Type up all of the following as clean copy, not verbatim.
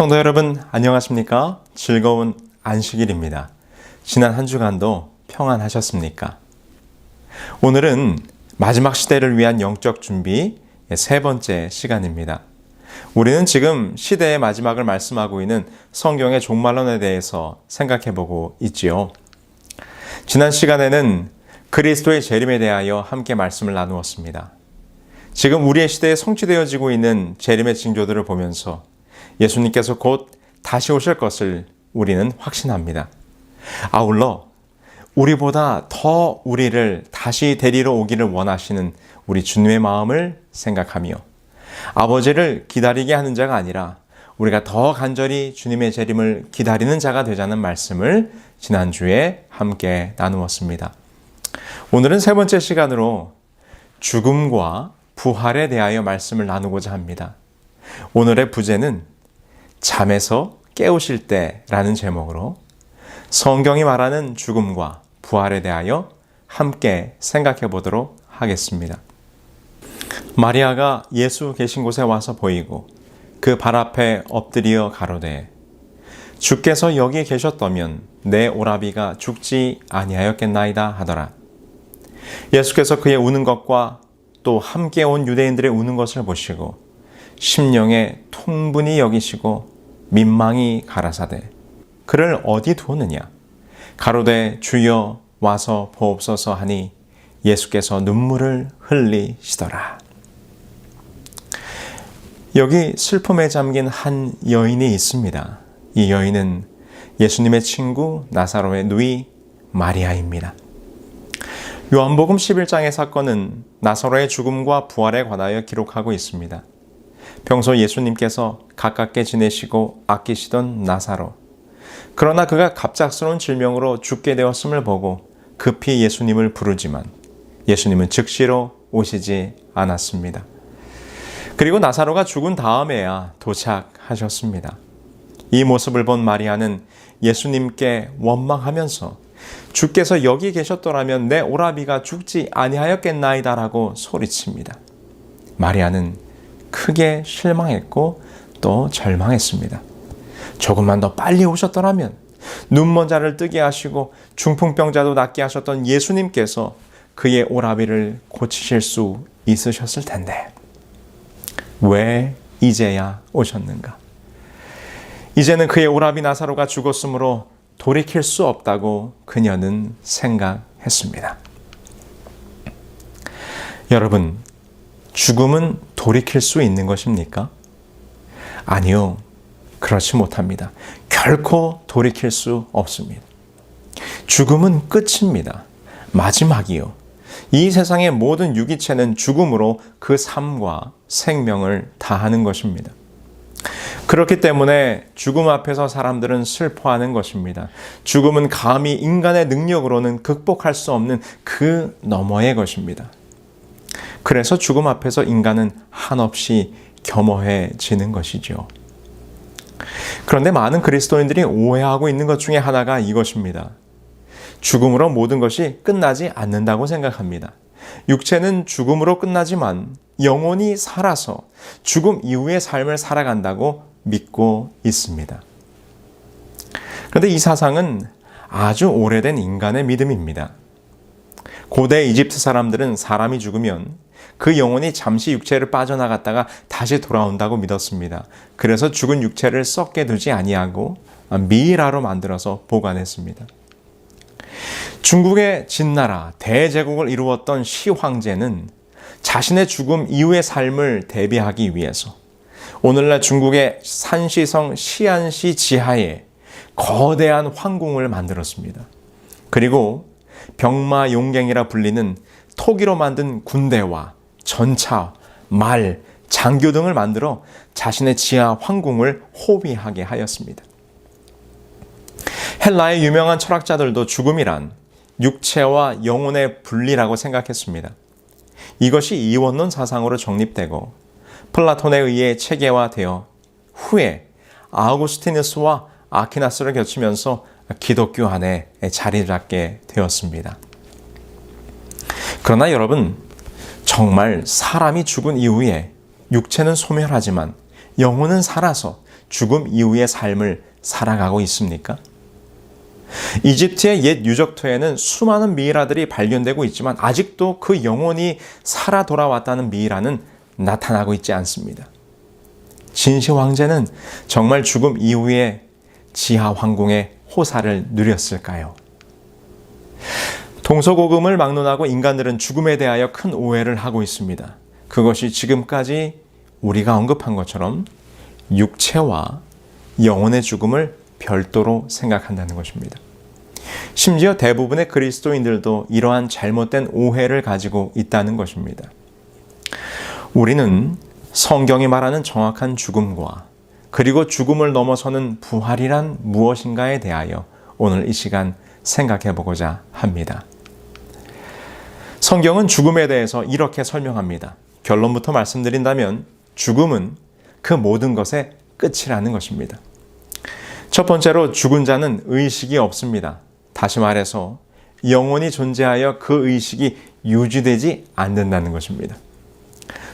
성도 여러분, 안녕하십니까? 즐거운 안식일입니다. 지난 한 주간도 평안하셨습니까? 오늘은 마지막 시대를 위한 영적 준비 세 번째 시간입니다. 우리는 지금 시대의 마지막을 말씀하고 있는 성경의 종말론에 대해서 생각해보고 있지요. 지난 시간에는 그리스도의 재림에 대하여 함께 말씀을 나누었습니다. 지금 우리의 시대에 성취되어지고 있는 재림의 징조들을 보면서 예수님께서 곧 다시 오실 것을 우리는 확신합니다. 아울러 우리보다 더 우리를 다시 데리러 오기를 원하시는 우리 주님의 마음을 생각하며 아버지를 기다리게 하는 자가 아니라 우리가 더 간절히 주님의 재림을 기다리는 자가 되자는 말씀을 지난주에 함께 나누었습니다. 오늘은 세 번째 시간으로 죽음과 부활에 대하여 말씀을 나누고자 합니다. 오늘의 부제는 잠에서 깨우실 때라는 제목으로 성경이 말하는 죽음과 부활에 대하여 함께 생각해 보도록 하겠습니다. 마리아가 예수 계신 곳에 와서 보이고 그 발 앞에 엎드려 가로되 주께서 여기 계셨다면 내 오라비가 죽지 아니하였겠나이다 하더라. 예수께서 그의 우는 것과 또 함께 온 유대인들의 우는 것을 보시고 심령에 통분히 여기시고 민망히 가라사대 그를 어디 두었느냐 가로되 주여 와서 보옵소서 하니 예수께서 눈물을 흘리시더라. 여기 슬픔에 잠긴 한 여인이 있습니다. 이 여인은 예수님의 친구 나사로의 누이 마리아입니다. 요한복음 11장의 사건은 나사로의 죽음과 부활에 관하여 기록하고 있습니다. 평소 예수님께서 가깝게 지내시고 아끼시던 나사로. 그러나 그가 갑작스러운 질병으로 죽게 되었음을 보고 급히 예수님을 부르지만 예수님은 즉시로 오시지 않았습니다. 그리고 나사로가 죽은 다음에야 도착하셨습니다. 이 모습을 본 마리아는 예수님께 원망하면서 주께서 여기 계셨더라면 내 오라비가 죽지 아니하였겠나이다라고 소리칩니다. 마리아는 크게 실망했고 또 절망했습니다. 조금만 더 빨리 오셨더라면 눈먼 자를 뜨게 하시고 중풍병자도 낫게 하셨던 예수님께서 그의 오라비를 고치실 수 있으셨을 텐데 왜 이제야 오셨는가? 이제는 그의 오라비 나사로가 죽었으므로 돌이킬 수 없다고 그녀는 생각했습니다. 여러분, 죽음은 돌이킬 수 있는 것입니까? 아니요, 그렇지 못합니다. 결코 돌이킬 수 없습니다. 죽음은 끝입니다. 마지막이요. 이 세상의 모든 유기체는 죽음으로 그 삶과 생명을 다하는 것입니다. 그렇기 때문에 죽음 앞에서 사람들은 슬퍼하는 것입니다. 죽음은 감히 인간의 능력으로는 극복할 수 없는 그 너머의 것입니다. 그래서 죽음 앞에서 인간은 한없이 겸허해지는 것이죠. 그런데 많은 그리스도인들이 오해하고 있는 것 중에 하나가 이것입니다. 죽음으로 모든 것이 끝나지 않는다고 생각합니다. 육체는 죽음으로 끝나지만 영혼이 살아서 죽음 이후의 삶을 살아간다고 믿고 있습니다. 그런데 이 사상은 아주 오래된 인간의 믿음입니다. 고대 이집트 사람들은 사람이 죽으면 그 영혼이 잠시 육체를 빠져나갔다가 다시 돌아온다고 믿었습니다. 그래서 죽은 육체를 썩게 두지 아니하고 미이라로 만들어서 보관했습니다. 중국의 진나라 대제국을 이루었던 시 황제는 자신의 죽음 이후의 삶을 대비하기 위해서 오늘날 중국의 산시성 시안시 지하에 거대한 황궁을 만들었습니다. 그리고 병마용갱이라 불리는 토기로 만든 군대와 전차, 말, 장교 등을 만들어 자신의 지하 황궁을 호위하게 하였습니다. 헬라의 유명한 철학자들도 죽음이란 육체와 영혼의 분리라고 생각했습니다. 이것이 이원론 사상으로 정립되고 플라톤에 의해 체계화되어 후에 아우구스티누스와 아퀴나스를 거치면서 기독교 안에 자리 잡게 되었습니다. 그러나 여러분, 정말 사람이 죽은 이후에 육체는 소멸하지만 영혼은 살아서 죽음 이후의 삶을 살아가고 있습니까? 이집트의 옛 유적토에는 수많은 미이라들이 발견되고 있지만 아직도 그 영혼이 살아 돌아왔다는 미이라는 나타나고 있지 않습니다. 진시 황제는 정말 죽음 이후에 지하 황궁의 호사를 누렸을까요? 동서고금을 막론하고 인간들은 죽음에 대하여 큰 오해를 하고 있습니다. 그것이 지금까지 우리가 언급한 것처럼 육체와 영혼의 죽음을 별도로 생각한다는 것입니다. 심지어 대부분의 그리스도인들도 이러한 잘못된 오해를 가지고 있다는 것입니다. 우리는 성경이 말하는 정확한 죽음과 그리고 죽음을 넘어서는 부활이란 무엇인가에 대하여 오늘 이 시간 생각해 보고자 합니다. 성경은 죽음에 대해서 이렇게 설명합니다. 결론부터 말씀드린다면 죽음은 그 모든 것의 끝이라는 것입니다. 첫 번째로 죽은 자는 의식이 없습니다. 다시 말해서 영혼이 존재하여 그 의식이 유지되지 않는다는 것입니다.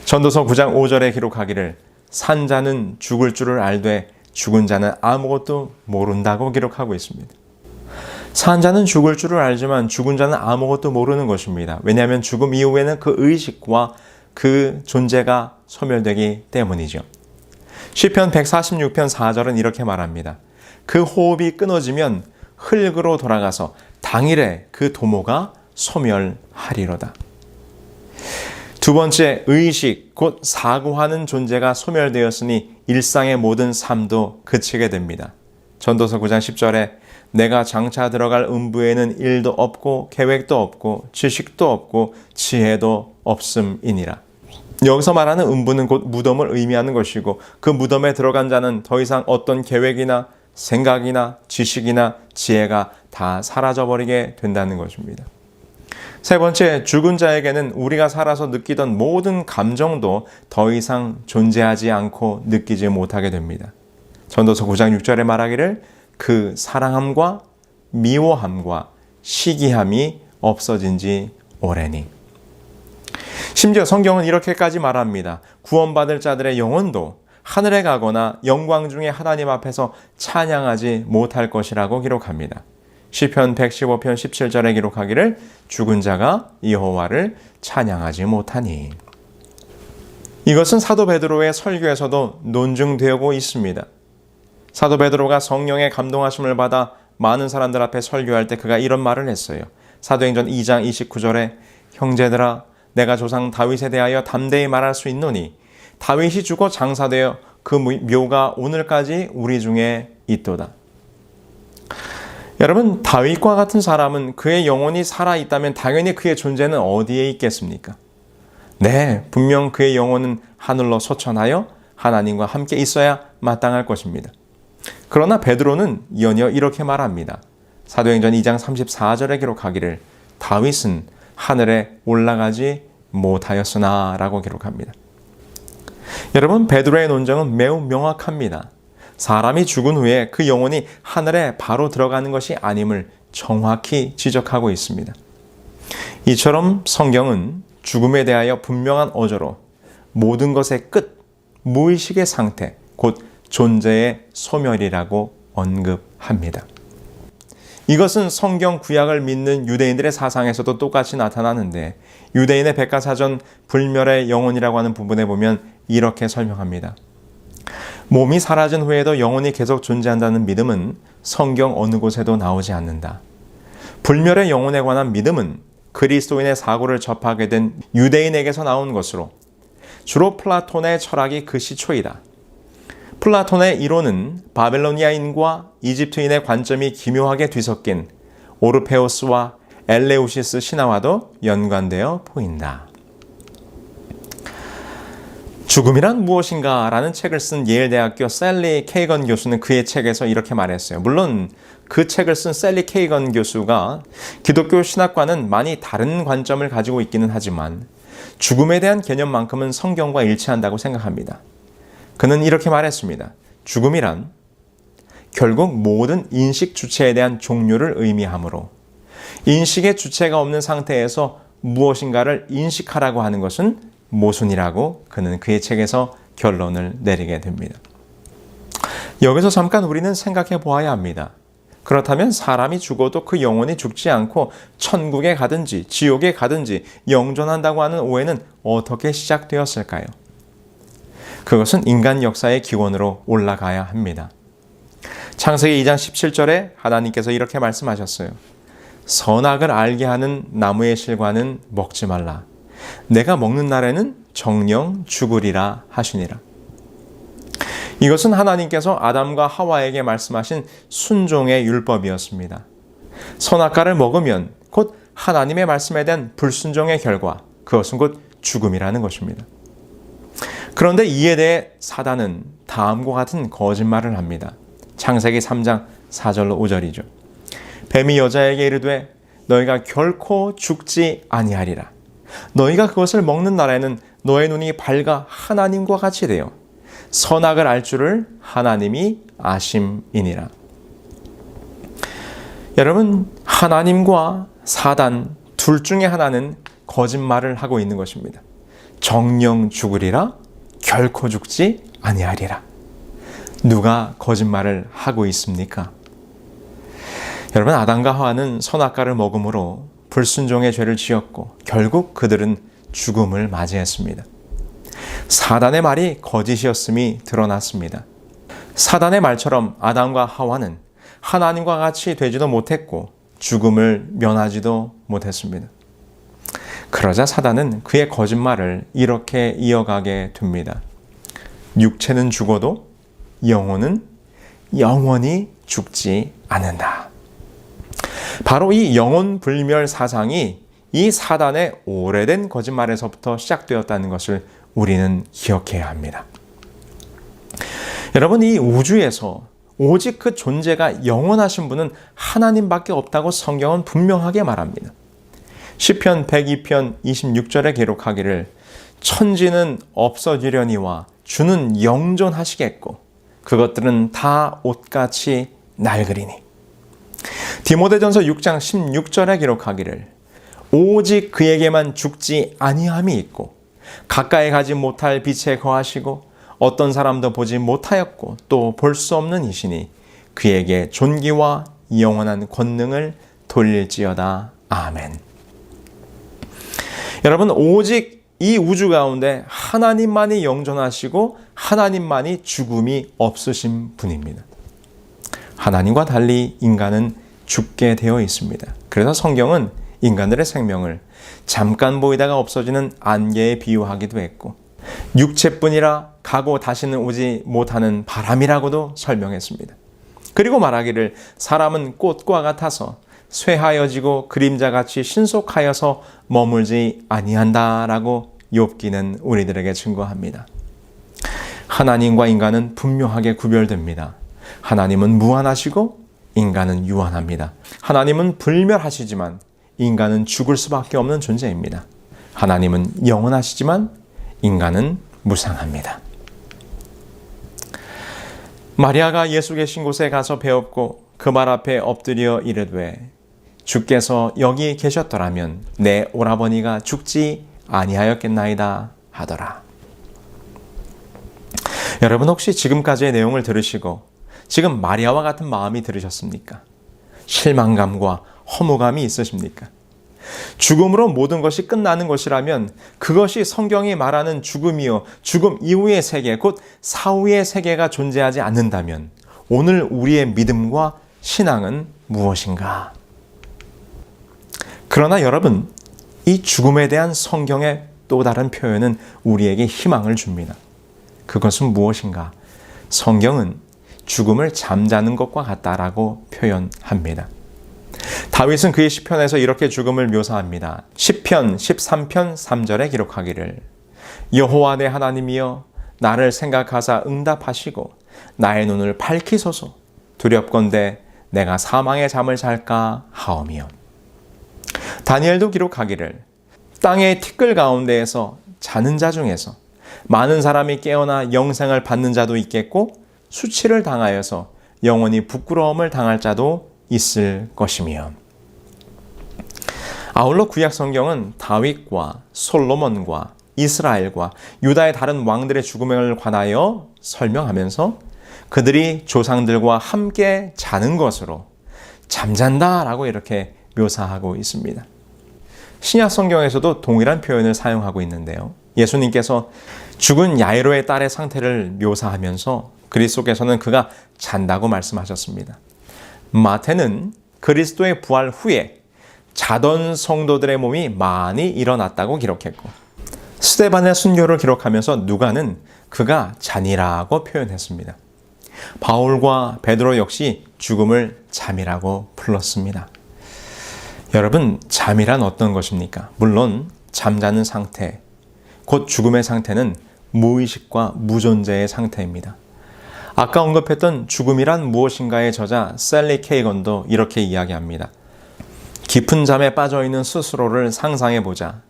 전도서 9장 5절에 기록하기를 산 자는 죽을 줄을 알되 죽은 자는 아무것도 모른다고 기록하고 있습니다. 산 자는 죽을 줄을 알지만 죽은 자는 아무것도 모르는 것입니다. 왜냐하면 죽음 이후에는 그 의식과 그 존재가 소멸되기 때문이죠. 시편 146편 4절은 이렇게 말합니다. 그 호흡이 끊어지면 흙으로 돌아가서 당일에 그 도모가 소멸하리로다. 두 번째, 의식, 곧 사고하는 존재가 소멸되었으니 일상의 모든 삶도 그치게 됩니다. 전도서 9장 10절에 내가 장차 들어갈 음부에는 일도 없고 계획도 없고 지식도 없고 지혜도 없음이니라. 여기서 말하는 음부는 곧 무덤을 의미하는 것이고 그 무덤에 들어간 자는 더 이상 어떤 계획이나 생각이나 지식이나 지혜가 다 사라져버리게 된다는 것입니다. 세 번째, 죽은 자에게는 우리가 살아서 느끼던 모든 감정도 더 이상 존재하지 않고 느끼지 못하게 됩니다. 전도서 9장 6절에 말하기를 그 사랑함과 미워함과 시기함이 없어진 지 오래니. 심지어 성경은 이렇게까지 말합니다. 구원받을 자들의 영혼도 하늘에 가거나 영광 중에 하나님 앞에서 찬양하지 못할 것이라고 기록합니다. 시편 115편 17절에 기록하기를 죽은 자가 여호와를 찬양하지 못하니. 이것은 사도 베드로의 설교에서도 논증되고 있습니다. 사도 베드로가 성령의 감동하심을 받아 많은 사람들 앞에 설교할 때 그가 이런 말을 했어요. 사도행전 2장 29절에 형제들아 내가 조상 다윗에 대하여 담대히 말할 수 있노니 다윗이 죽어 장사되어 그 묘가 오늘까지 우리 중에 있도다. 여러분, 다윗과 같은 사람은 그의 영혼이 살아있다면 당연히 그의 존재는 어디에 있겠습니까? 네, 분명 그의 영혼은 하늘로 소천하여 하나님과 함께 있어야 마땅할 것입니다. 그러나 베드로는 연이어 이렇게 말합니다. 사도행전 2장 34절에 기록하기를 다윗은 하늘에 올라가지 못하였으나 라고 기록합니다. 여러분, 베드로의 논정은 매우 명확합니다. 사람이 죽은 후에 그 영혼이 하늘에 바로 들어가는 것이 아님을 정확히 지적하고 있습니다. 이처럼 성경은 죽음에 대하여 분명한 어조로 모든 것의 끝, 무의식의 상태, 곧 존재의 소멸이라고 언급합니다. 이것은 성경 구약을 믿는 유대인들의 사상에서도 똑같이 나타나는데 유대인의 백과사전 불멸의 영혼이라고 하는 부분에 보면 이렇게 설명합니다. 몸이 사라진 후에도 영혼이 계속 존재한다는 믿음은 성경 어느 곳에도 나오지 않는다. 불멸의 영혼에 관한 믿음은 그리스도인의 사고를 접하게 된 유대인에게서 나온 것으로 주로 플라톤의 철학이 그 시초이다. 플라톤의 이론은 바벨로니아인과 이집트인의 관점이 기묘하게 뒤섞인 오르페우스와 엘레우시스 신화와도 연관되어 보인다. 죽음이란 무엇인가? 라는 책을 쓴 예일대학교 셀리 케이건 교수는 그의 책에서 이렇게 말했어요. 물론 그 책을 쓴 셀리 케이건 교수가 기독교 신학과는 많이 다른 관점을 가지고 있기는 하지만 죽음에 대한 개념만큼은 성경과 일치한다고 생각합니다. 그는 이렇게 말했습니다. 죽음이란 결국 모든 인식 주체에 대한 종료를 의미하므로 인식의 주체가 없는 상태에서 무엇인가를 인식하라고 하는 것은 모순이라고 그는 그의 책에서 결론을 내리게 됩니다. 여기서 잠깐 우리는 생각해 보아야 합니다. 그렇다면 사람이 죽어도 그 영혼이 죽지 않고 천국에 가든지 지옥에 가든지 영존한다고 하는 오해는 어떻게 시작되었을까요? 그것은 인간 역사의 기원으로 올라가야 합니다. 창세기 2장 17절에 하나님께서 이렇게 말씀하셨어요. 선악을 알게 하는 나무의 실과는 먹지 말라. 내가 먹는 날에는 정령 죽으리라 하시니라. 이것은 하나님께서 아담과 하와에게 말씀하신 순종의 율법이었습니다. 선악과를 먹으면 곧 하나님의 말씀에 대한 불순종의 결과, 그것은 곧 죽음이라는 것입니다. 그런데 이에 대해 사단은 다음과 같은 거짓말을 합니다. 창세기 3장 4절로 5절이죠. 뱀이 여자에게 이르되 너희가 결코 죽지 아니하리라. 너희가 그것을 먹는 날에는 너의 눈이 밝아 하나님과 같이 되어 선악을 알 줄을 하나님이 아심이니라. 여러분, 하나님과 사단 둘 중에 하나는 거짓말을 하고 있는 것입니다. 정령 죽으리라, 결코 죽지 아니하리라. 누가 거짓말을 하고 있습니까? 여러분, 아담과 하와는 선악과를 먹음으로 불순종의 죄를 지었고 결국 그들은 죽음을 맞이했습니다. 사단의 말이 거짓이었음이 드러났습니다. 사단의 말처럼 아담과 하와는 하나님과 같이 되지도 못했고 죽음을 면하지도 못했습니다. 그러자 사단은 그의 거짓말을 이렇게 이어가게 됩니다. 육체는 죽어도 영혼은 영원히 죽지 않는다. 바로 이 영혼 불멸 사상이 이 사단의 오래된 거짓말에서부터 시작되었다는 것을 우리는 기억해야 합니다. 여러분, 이 우주에서 오직 그 존재가 영원하신 분은 하나님밖에 없다고 성경은 분명하게 말합니다. 시편 102편 26절에 기록하기를 천지는 없어지려니와 주는 영존하시겠고 그것들은 다 옷같이 낡으리니. 디모데전서 6장 16절에 기록하기를 오직 그에게만 죽지 아니함이 있고 가까이 가지 못할 빛에 거하시고 어떤 사람도 보지 못하였고 또 볼 수 없는 이시니 그에게 존귀와 영원한 권능을 돌릴지어다. 아멘. 여러분, 오직 이 우주 가운데 하나님만이 영존하시고 하나님만이 죽음이 없으신 분입니다. 하나님과 달리 인간은 죽게 되어 있습니다. 그래서 성경은 인간들의 생명을 잠깐 보이다가 없어지는 안개에 비유하기도 했고 육체뿐이라 가고 다시는 오지 못하는 바람이라고도 설명했습니다. 그리고 말하기를 사람은 꽃과 같아서 쇠하여지고 그림자같이 신속하여서 머물지 아니한다라고 욥기는 우리들에게 증거합니다. 하나님과 인간은 분명하게 구별됩니다. 하나님은 무한하시고 인간은 유한합니다. 하나님은 불멸하시지만 인간은 죽을 수밖에 없는 존재입니다. 하나님은 영원하시지만 인간은 무상합니다. 마리아가 예수 계신 곳에 가서 배웠고 그 말 앞에 엎드려 이르되 주께서 여기 계셨더라면 내 오라버니가 죽지 아니하였겠나이다 하더라. 여러분, 혹시 지금까지의 내용을 들으시고 지금 마리아와 같은 마음이 들으셨습니까? 실망감과 허무감이 있으십니까? 죽음으로 모든 것이 끝나는 것이라면 그것이 성경이 말하는 죽음이요, 죽음 이후의 세계, 곧 사후의 세계가 존재하지 않는다면 오늘 우리의 믿음과 신앙은 무엇인가? 그러나 여러분, 이 죽음에 대한 성경의 또 다른 표현은 우리에게 희망을 줍니다. 그것은 무엇인가? 성경은 죽음을 잠자는 것과 같다라고 표현합니다. 다윗은 그의 시편에서 이렇게 죽음을 묘사합니다. 시편 13편 3절에 기록하기를 여호와 내 하나님이여 나를 생각하사 응답하시고 나의 눈을 밝히소서. 두렵건대 내가 사망의 잠을 잘까 하오며. 다니엘도 기록하기를 땅의 티끌 가운데에서 자는 자 중에서 많은 사람이 깨어나 영생을 받는 자도 있겠고 수치를 당하여서 영원히 부끄러움을 당할 자도 있을 것이며. 아울러 구약 성경은 다윗과 솔로몬과 이스라엘과 유다의 다른 왕들의 죽음을 관하여 설명하면서 그들이 조상들과 함께 자는 것으로 잠잔다라고 이렇게 묘사하고 있습니다. 신약 성경에서도 동일한 표현을 사용하고 있는데요. 예수님께서 죽은 야이로의 딸의 상태를 묘사하면서 그리스도께서는 그가 잔다고 말씀하셨습니다. 마태는 그리스도의 부활 후에 자던 성도들의 몸이 많이 일어났다고 기록했고, 스데반의 순교를 기록하면서 누가는 그가 잔이라고 표현했습니다. 바울과 베드로 역시 죽음을 잠이라고 불렀습니다. 여러분, 잠이란 어떤 것입니까? 물론 잠자는 상태, 곧 죽음의 상태는 무의식과 무존재의 상태입니다. 아까 언급했던 죽음이란 무엇인가의 저자 셀리 케이건도 이렇게 이야기합니다. 깊은 잠에 빠져있는 스스로를 상상해보자.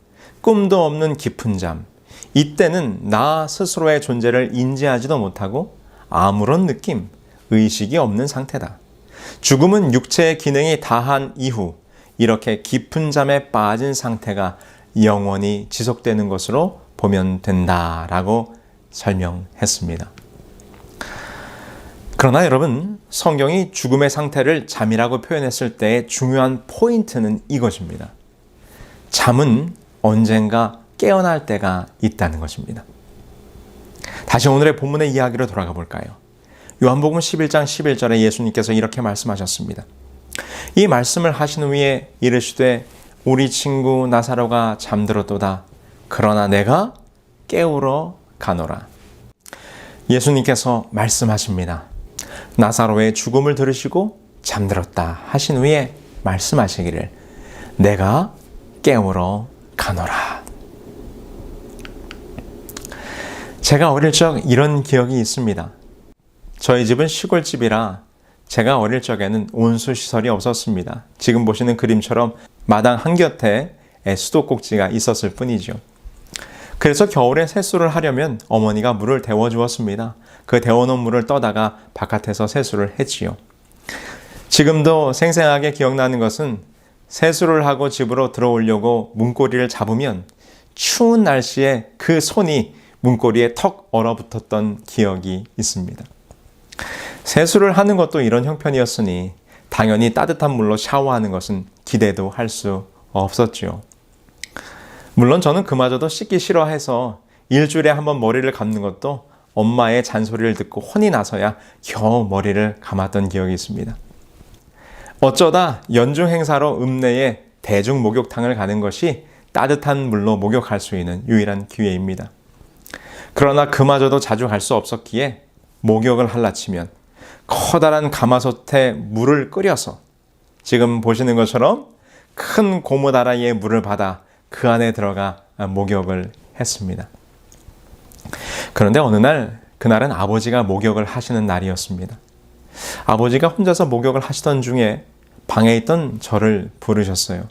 꿈도 없는 깊은 잠. 이때는 나 스스로의 존재를 인지하지도 못하고 아무런 느낌, 의식이 없는 상태다. 죽음은 육체의 기능이 다한 이후 이렇게 깊은 잠에 빠진 상태가 영원히 지속되는 것으로 보면 된다라고 설명했습니다. 그러나 여러분, 성경이 죽음의 상태를 잠이라고 표현했을 때의 중요한 포인트는 이것입니다. 잠은 언젠가 깨어날 때가 있다는 것입니다. 다시 오늘의 본문의 이야기로 돌아가 볼까요? 요한복음 11장 11절에 예수님께서 이렇게 말씀하셨습니다. 이 말씀을 하신 후에 이르시되 우리 친구 나사로가 잠들었도다. 그러나 내가 깨우러 가노라. 예수님께서 말씀하십니다. 나사로의 죽음을 들으시고 잠들었다 하신 후에 말씀하시기를 내가 깨우러 가노라. 제가 어릴 적 이런 기억이 있습니다. 저희 집은 시골집이라 제가 어릴 적에는 온수시설이 없었습니다. 지금 보시는 그림처럼 마당 한곁에 수도꼭지가 있었을 뿐이죠. 그래서 겨울에 세수를 하려면 어머니가 물을 데워주었습니다. 그 데워놓은 물을 떠다가 바깥에서 세수를 했지요. 지금도 생생하게 기억나는 것은 세수를 하고 집으로 들어오려고 문고리를 잡으면 추운 날씨에 그 손이 문고리에 턱 얼어붙었던 기억이 있습니다. 세수를 하는 것도 이런 형편이었으니 당연히 따뜻한 물로 샤워하는 것은 기대도 할 수 없었죠. 물론 저는 그마저도 씻기 싫어해서 일주일에 한 번 머리를 감는 것도 엄마의 잔소리를 듣고 혼이 나서야 겨우 머리를 감았던 기억이 있습니다. 어쩌다 연중 행사로 읍내에 대중 목욕탕을 가는 것이 따뜻한 물로 목욕할 수 있는 유일한 기회입니다. 그러나 그마저도 자주 갈 수 없었기에 목욕을 할라치면 커다란 가마솥에 물을 끓여서 지금 보시는 것처럼 큰 고무다라이에 물을 받아 그 안에 들어가 목욕을 했습니다. 그런데 어느 날, 그날은 아버지가 목욕을 하시는 날이었습니다. 아버지가 혼자서 목욕을 하시던 중에 방에 있던 저를 부르셨어요.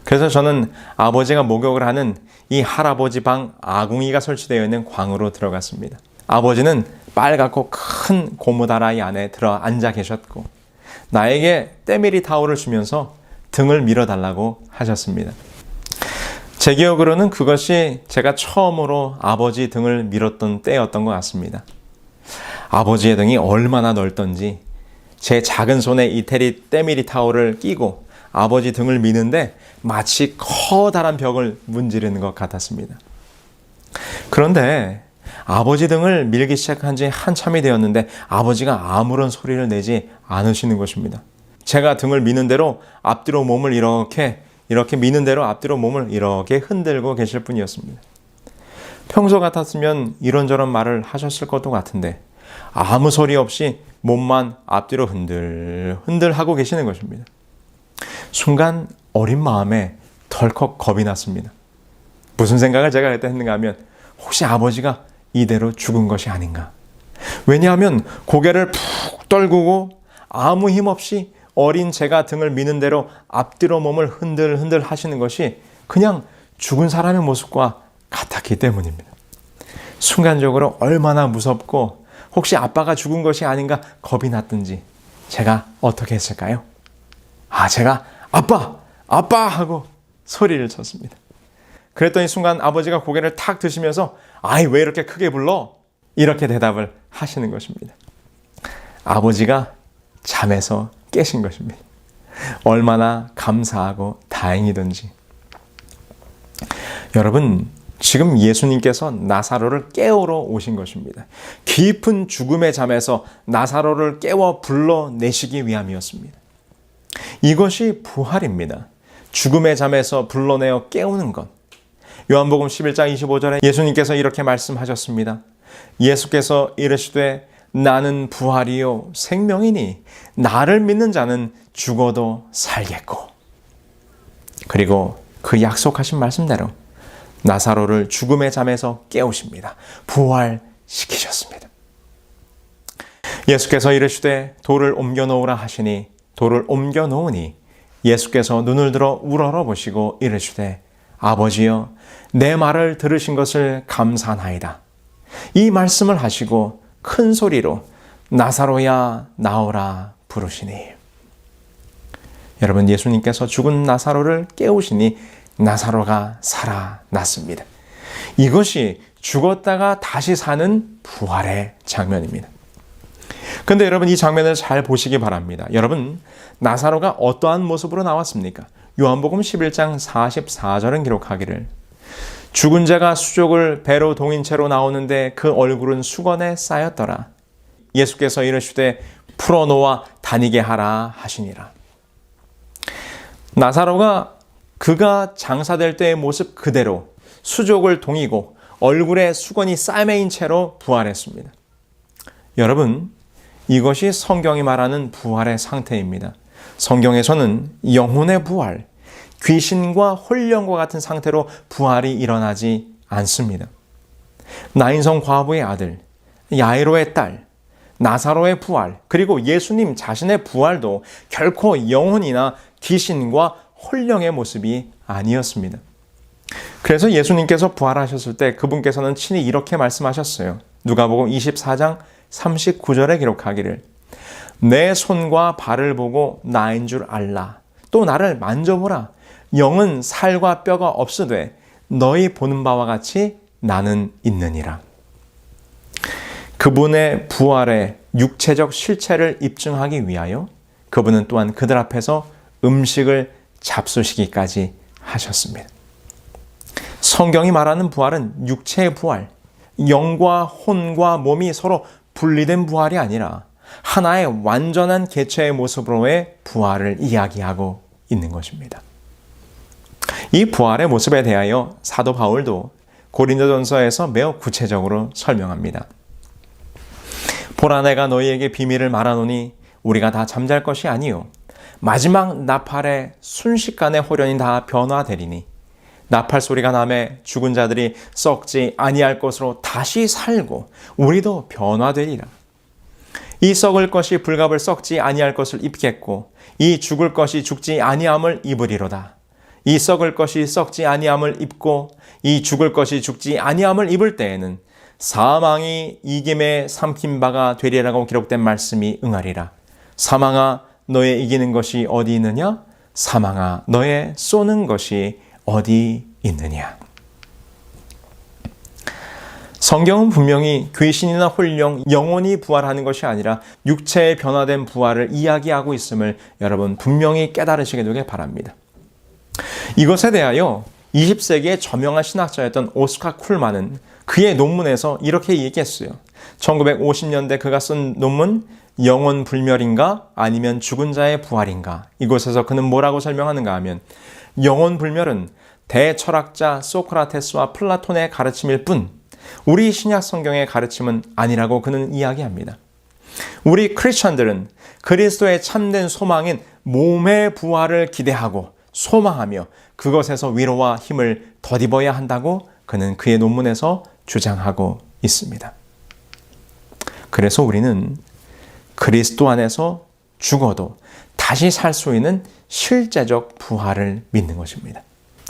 그래서 저는 아버지가 목욕을 하는 이 할아버지 방 아궁이가 설치되어 있는 광으로 들어갔습니다. 아버지는 빨갛고 큰 고무다라이 안에 들어 앉아 계셨고 나에게 때밀이 타올을 주면서 등을 밀어달라고 하셨습니다. 제 기억으로는 그것이 제가 처음으로 아버지 등을 밀었던 때였던 것 같습니다. 아버지의 등이 얼마나 넓던지 제 작은 손에 이태리 때밀이 타올을 끼고 아버지 등을 미는데 마치 커다란 벽을 문지르는 것 같았습니다. 그런데 아버지 등을 밀기 시작한 지 한참이 되었는데 아버지가 아무런 소리를 내지 않으시는 것입니다. 제가 등을 미는 대로 앞뒤로 몸을 이렇게 미는 대로 앞뒤로 몸을 이렇게 흔들고 계실 뿐이었습니다. 평소 같았으면 이런저런 말을 하셨을 것도 같은데 아무 소리 없이 몸만 앞뒤로 흔들 하고 계시는 것입니다. 순간 어린 마음에 덜컥 겁이 났습니다. 무슨 생각을 제가 그때 했는가 하면 혹시 아버지가 이대로 죽은 것이 아닌가. 왜냐하면 고개를 푹 떨구고 아무 힘 없이 어린 제가 등을 미는 대로 앞뒤로 몸을 흔들 하시는 것이 그냥 죽은 사람의 모습과 같았기 때문입니다. 순간적으로 얼마나 무섭고 혹시 아빠가 죽은 것이 아닌가 겁이 났든지 제가 어떻게 했을까요? 제가 아빠 하고 소리를 쳤습니다. 그랬더니 순간 아버지가 고개를 탁 드시면서 왜 이렇게 크게 불러? 이렇게 대답을 하시는 것입니다. 아버지가 잠에서 깨신 것입니다. 얼마나 감사하고 다행이든지. 여러분, 지금 예수님께서 나사로를 깨우러 오신 것입니다. 깊은 죽음의 잠에서 나사로를 깨워 불러내시기 위함이었습니다. 이것이 부활입니다. 죽음의 잠에서 불러내어 깨우는 것. 요한복음 11장 25절에 예수님께서 이렇게 말씀하셨습니다. 예수께서 이르시되 나는 부활이요 생명이니 나를 믿는 자는 죽어도 살겠고. 그리고 그 약속하신 말씀대로 나사로를 죽음의 잠에서 깨우십니다. 부활시키셨습니다. 예수께서 이르시되 돌을 옮겨 놓으라 하시니 돌을 옮겨 놓으니 예수께서 눈을 들어 우러러 보시고 이르시되 아버지여 내 말을 들으신 것을 감사하나이다. 이 말씀을 하시고 큰 소리로 나사로야 나오라 부르시니. 여러분, 예수님께서 죽은 나사로를 깨우시니 나사로가 살아났습니다. 이것이 죽었다가 다시 사는 부활의 장면입니다. 근데 여러분, 이 장면을 잘 보시기 바랍니다. 여러분, 나사로가 어떠한 모습으로 나왔습니까? 요한복음 11장 44절은 기록하기를 죽은 자가 수족을 배로 동인 채로 나오는데 그 얼굴은 수건에 쌓였더라. 예수께서 이르시되 풀어놓아 다니게 하라 하시니라. 나사로가 그가 장사될 때의 모습 그대로 수족을 동이고 얼굴에 수건이 싸매인 채로 부활했습니다. 여러분, 이것이 성경이 말하는 부활의 상태입니다. 성경에서는 영혼의 부활, 귀신과 혼령과 같은 상태로 부활이 일어나지 않습니다. 나인성 과부의 아들, 야이로의 딸, 나사로의 부활, 그리고 예수님 자신의 부활도 결코 영혼이나 귀신과 혼령의 모습이 아니었습니다. 그래서 예수님께서 부활하셨을 때 그분께서는 친히 이렇게 말씀하셨어요. 누가복음 24장 39절에 기록하기를 내 손과 발을 보고 나인 줄 알라. 또 나를 만져보라. 영은 살과 뼈가 없으되 너희 보는 바와 같이 나는 있느니라. 그분의 부활의 육체적 실체를 입증하기 위하여 그분은 또한 그들 앞에서 음식을 잡수시기까지 하셨습니다. 성경이 말하는 부활은 육체의 부활, 영과 혼과 몸이 서로 분리된 부활이 아니라 하나의 완전한 개체의 모습으로의 부활을 이야기하고 있는 것입니다. 이 부활의 모습에 대하여 사도 바울도 고린도전서에서 매우 구체적으로 설명합니다. 보라 내가 너희에게 비밀을 말하노니 우리가 다 잠잘 것이 아니요 마지막 나팔의 순식간에 호련히 다 변화되리니 나팔 소리가 나매 죽은 자들이 썩지 아니할 것으로 다시 살고 우리도 변화되리라. 이 썩을 것이 불갑을 썩지 아니할 것을 입겠고 이 죽을 것이 죽지 아니함을 입으리로다. 이 썩을 것이 썩지 아니함을 입고 이 죽을 것이 죽지 아니함을 입을 때에는 사망이 이김에 삼킨 바가 되리라고 기록된 말씀이 응하리라. 사망아 너의 이기는 것이 어디 있느냐? 사망아 너의 쏘는 것이 어디 있느냐? 성경은 분명히 귀신이나 혼령, 영혼이 부활하는 것이 아니라 육체의 변화된 부활을 이야기하고 있음을 여러분 분명히 깨달으시게 되길 바랍니다. 이것에 대하여 20세기의 저명한 신학자였던 오스카 쿨만은 그의 논문에서 이렇게 얘기했어요. 1950년대 그가 쓴 논문 영혼 불멸인가 아니면 죽은 자의 부활인가? 이곳에서 그는 뭐라고 설명하는가 하면 영혼 불멸은 대철학자 소크라테스와 플라톤의 가르침일 뿐 우리 신약 성경의 가르침은 아니라고 그는 이야기합니다. 우리 크리스천들은 그리스도의 참된 소망인 몸의 부활을 기대하고 소망하며 그것에서 위로와 힘을 덧입어야 한다고 그는 그의 논문에서 주장하고 있습니다. 그래서 우리는 그리스도 안에서 죽어도 다시 살 수 있는 실제적 부활을 믿는 것입니다.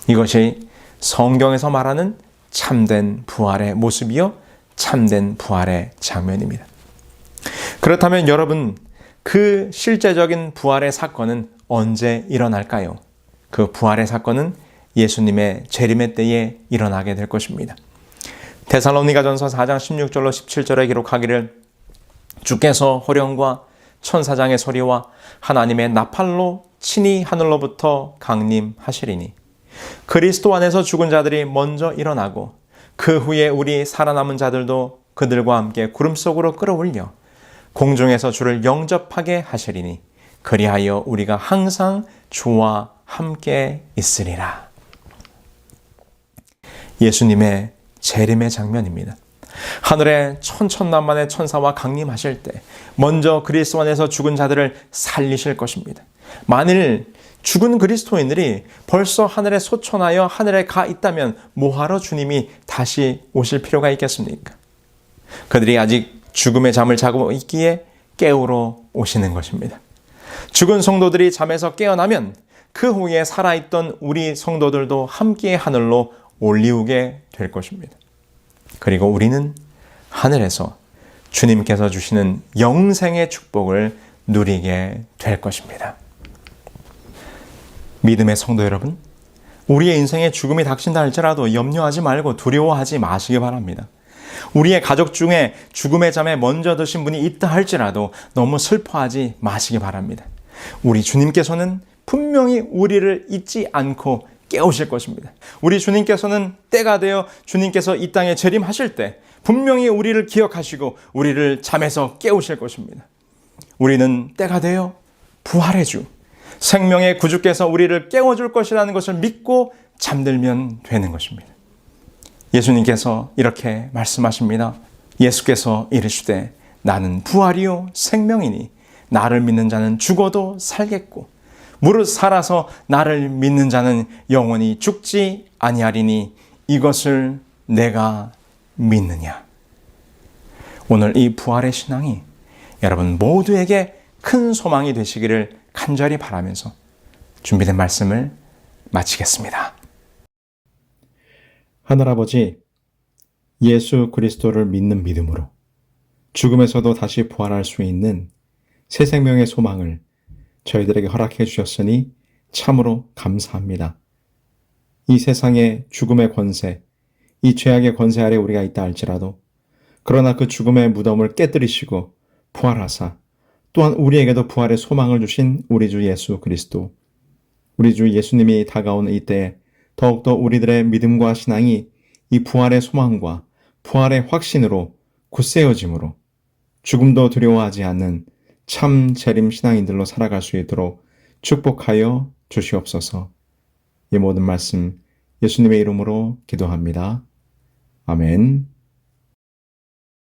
이것이 성경에서 말하는 참된 부활의 모습이요 참된 부활의 장면입니다. 그렇다면 여러분, 그 실제적인 부활의 사건은 언제 일어날까요? 그 부활의 사건은 예수님의 재림의 때에 일어나게 될 것입니다. 데살로니가전서 4장 16절로 17절에 기록하기를 주께서 호령과 천사장의 소리와 하나님의 나팔로 친히 하늘로부터 강림하시리니 그리스도 안에서 죽은 자들이 먼저 일어나고 그 후에 우리 살아남은 자들도 그들과 함께 구름 속으로 끌어올려 공중에서 주를 영접하게 하시리니 그리하여 우리가 항상 주와 함께 있으리라. 예수님의 재림의 장면입니다. 하늘에 천천만만의 천사와 강림하실 때 먼저 그리스도 안에서 죽은 자들을 살리실 것입니다. 만일 죽은 그리스도인들이 벌써 하늘에 소천하여 하늘에 가 있다면 뭐하러 주님이 다시 오실 필요가 있겠습니까? 그들이 아직 죽음의 잠을 자고 있기에 깨우러 오시는 것입니다. 죽은 성도들이 잠에서 깨어나면 그 후에 살아있던 우리 성도들도 함께 하늘로 올리우게 될 것입니다. 그리고 우리는 하늘에서 주님께서 주시는 영생의 축복을 누리게 될 것입니다. 믿음의 성도 여러분, 우리의 인생에 죽음이 닥친다 할지라도 염려하지 말고 두려워하지 마시기 바랍니다. 우리의 가족 중에 죽음의 잠에 먼저 드신 분이 있다 할지라도 너무 슬퍼하지 마시기 바랍니다. 우리 주님께서는 분명히 우리를 잊지 않고 깨우실 것입니다. 우리 주님께서는 때가 되어 주님께서 이 땅에 재림하실 때 분명히 우리를 기억하시고 우리를 잠에서 깨우실 것입니다. 우리는 때가 되어 부활의 주, 생명의 구주께서 우리를 깨워줄 것이라는 것을 믿고 잠들면 되는 것입니다. 예수님께서 이렇게 말씀하십니다. 예수께서 이르시되 나는 부활이요 생명이니 나를 믿는 자는 죽어도 살겠고 무릇 살아서 나를 믿는 자는 영원히 죽지 아니하리니 이것을 내가 믿느냐. 오늘 이 부활의 신앙이 여러분 모두에게 큰 소망이 되시기를 간절히 바라면서 준비된 말씀을 마치겠습니다. 하늘아버지, 예수 그리스도를 믿는 믿음으로 죽음에서도 다시 부활할 수 있는 새 생명의 소망을 저희들에게 허락해 주셨으니 참으로 감사합니다. 이 세상의 죽음의 권세, 이 죄악의 권세 아래 우리가 있다 할지라도 그러나 그 죽음의 무덤을 깨뜨리시고 부활하사 또한 우리에게도 부활의 소망을 주신 우리 주 예수 그리스도, 우리 주 예수님이 다가오는 이때에 더욱더 우리들의 믿음과 신앙이 이 부활의 소망과 부활의 확신으로 굳세어짐으로 죽음도 두려워하지 않는 참 재림 신앙인들로 살아갈 수 있도록 축복하여 주시옵소서. 이 모든 말씀 예수님의 이름으로 기도합니다. 아멘.